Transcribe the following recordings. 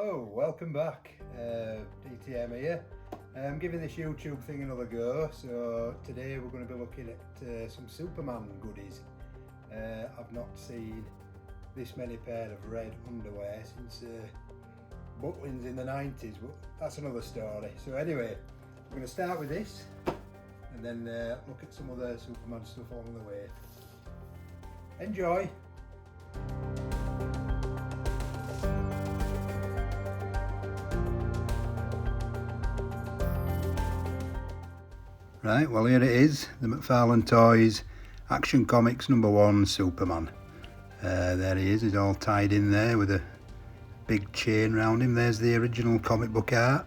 Hello, welcome back. DTM here. I'm giving this YouTube thing another go. So today we're going to be looking at some Superman goodies. I've not seen this many pair of red underwear since Butlins in the 90s, but that's another story. So anyway, we're going to start with this and then look at some other Superman stuff along the way. Enjoy! Right, well here it is, the McFarlane Toys Action Comics #1 Superman. There he is, he's all tied in there with a big chain round him. There's the original comic book art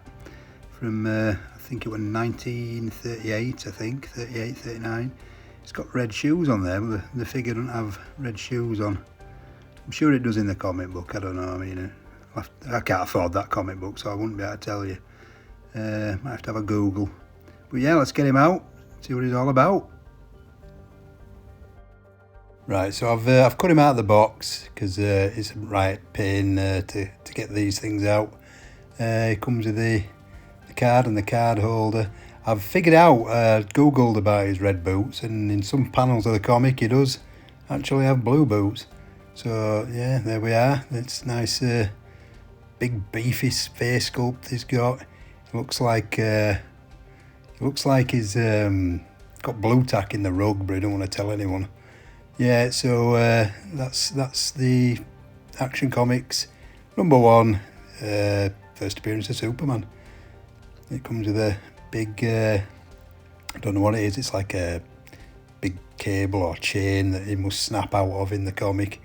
from, I think it was 1938, 38, 39. It's got red shoes on there, but the figure doesn't have red shoes on. I'm sure it does in the comic book, I don't know, I mean, I can't afford that comic book, so I wouldn't be able to tell you. Might have to have a Google. But yeah, let's get him out, see what he's all about. Right, so I've cut him out of the box because it's a right pain to get these things out. It comes with the card and the card holder. I've figured out, Googled about his red boots, and in some panels of the comic he does actually have blue boots. So yeah, there we are. It's nice, big beefy face sculpt he's got. It looks like he's got blue tack in the rug, but I don't want to tell anyone. Yeah, so that's the Action Comics #1 first appearance of Superman. It comes with a big, I don't know what it is, it's like a big cable or chain that he must snap out of in the comic.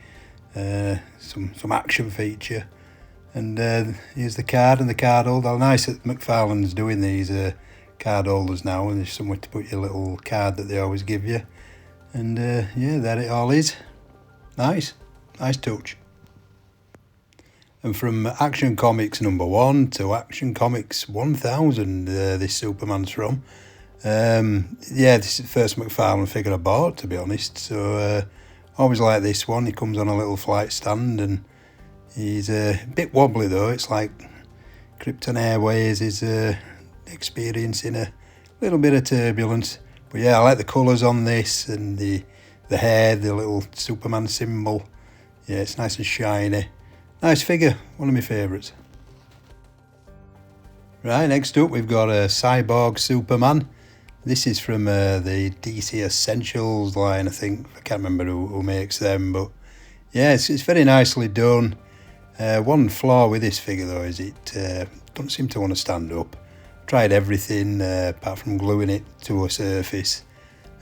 Some action feature. And here's the card and the card holder. Nice that McFarlane's doing these card holders now, and there's somewhere to put your little card that they always give you. And yeah, there it all is. Nice touch. And from Action Comics #1 to Action Comics 1000, this Superman's from. Yeah, this is the first McFarlane figure I bought, to be honest. So always like this one. He comes on a little flight stand, and he's a bit wobbly though. It's like Krypton Airways is experiencing a little bit of turbulence. But yeah, I like the colours on this, and the hair, the little Superman symbol. Yeah, it's nice and shiny. Nice figure, one of my favourites. Right, next up we've got a Cyborg Superman. This is from the DC Essentials line, I think. I can't remember who makes them, but yeah, it's very nicely done. One flaw with this figure though is it doesn't seem to want to stand up. Tried everything apart from gluing it to a surface.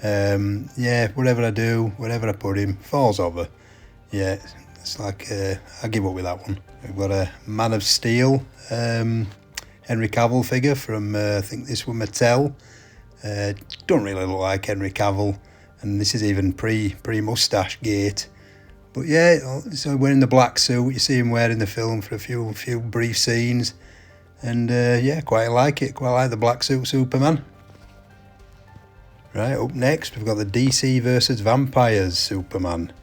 Yeah, whatever I do, wherever I put him, falls over. Yeah, it's like I give up with that one. We've got a Man of Steel Henry Cavill figure from I think this was Mattel. Don't really look like Henry Cavill, and this is even pre-mustache gate. But yeah, so wearing the black suit, you see him wearing the film for a few brief scenes. And yeah, quite like it. Quite like the black suit Superman. Right, up next we've got the DC versus Vampires Superman.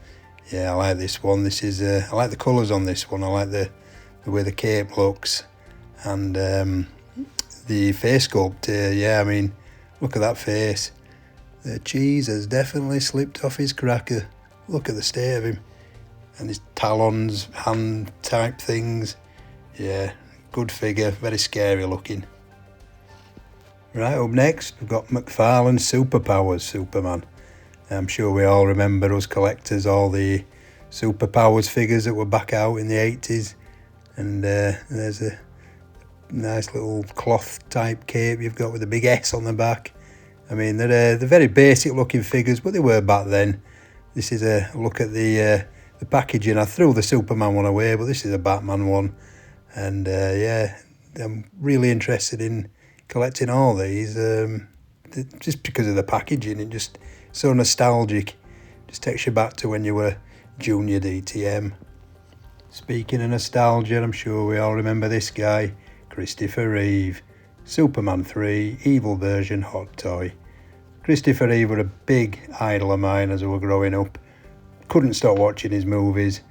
Yeah, I like this one. This is I like the colours on this one. I like the way the cape looks, and the face sculpt. Yeah, I mean, look at that face. The cheese has definitely slipped off his cracker. Look at the state of him, and his talons, hand type things. Yeah. Good figure, very scary looking. Right, up next we've got McFarlane Superpowers Superman. I'm sure we all remember, us collectors, all the Superpowers figures that were back out in the 80s. And there's a nice little cloth type cape you've got with a big S on the back. I mean, they're very basic looking figures, but they were back then. This is a look at the packaging. I threw the Superman one away, but this is a Batman one. And yeah, I'm really interested in collecting all these, just because of the packaging. It's just so nostalgic. Just takes you back to when you were junior DTM. Speaking of nostalgia, I'm sure we all remember this guy, Christopher Reeve. Superman 3, evil version hot toy. Christopher Reeve were a big idol of mine as I was growing up. Couldn't stop watching his movies.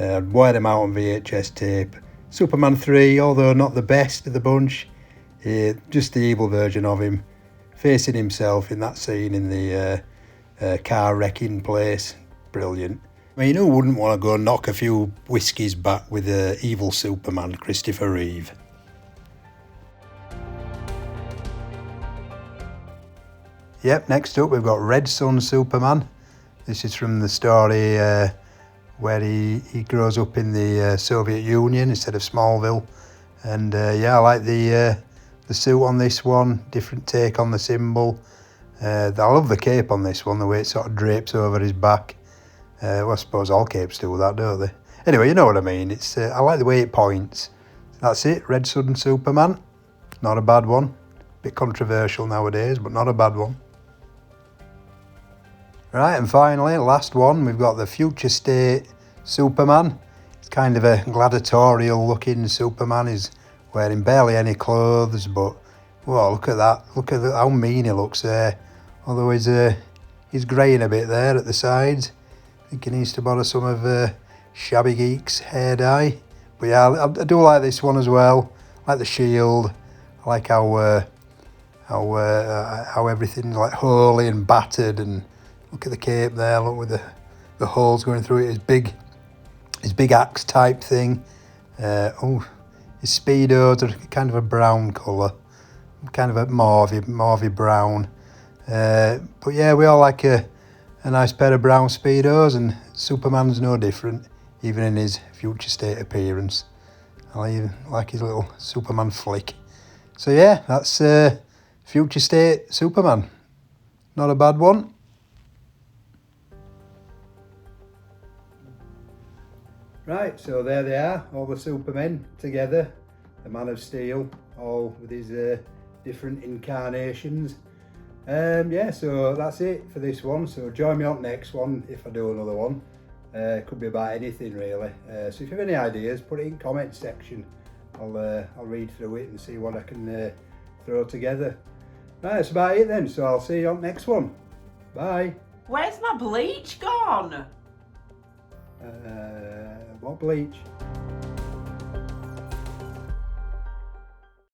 I'd wear them out on VHS tape. Superman 3, although not the best of the bunch, just the evil version of him, facing himself in that scene in the car wrecking place. Brilliant. I mean, who wouldn't want to go knock a few whiskies back with evil Superman, Christopher Reeve? Yep, next up we've got Red Sun Superman. This is from the story where he grows up in the Soviet Union instead of Smallville. And yeah, I like the suit on this one, different take on the symbol. I love the cape on this one, the way it sort of drapes over his back. Well, I suppose all capes do that, don't they? Anyway, you know what I mean. It's I like the way it points. That's it, Red Sun Superman. Not a bad one. Bit controversial nowadays, but not a bad one. Right, and finally, last one, we've got the Future State Superman. It's kind of a gladiatorial looking Superman. He's wearing barely any clothes, but whoa, look at that. Look at how mean he looks there. Although he's greying a bit there at the sides. I think he needs to borrow some of Shabby Geek's hair dye. But yeah, I do like this one as well. I like the shield. I like how everything's like holy and battered, and look at the cape there, look with the holes going through it, his big axe type thing. His speedos are kind of a brown colour, kind of a mauvey brown. But yeah, we all like a nice pair of brown speedos, and Superman's no different, even in his future state appearance. I even like his little Superman flick. So yeah, that's future state Superman. Not a bad one. Right, so there they are, all the Supermen together. The Man of Steel, all with his different incarnations. Yeah, so that's it for this one. So join me on the next one if I do another one. Could be about anything really. So if you have any ideas, put it in comment section. I'll read through it and see what I can throw together. Right, that's about it then. So I'll see you on the next one. Bye. Where's my bleach gone? What bleach?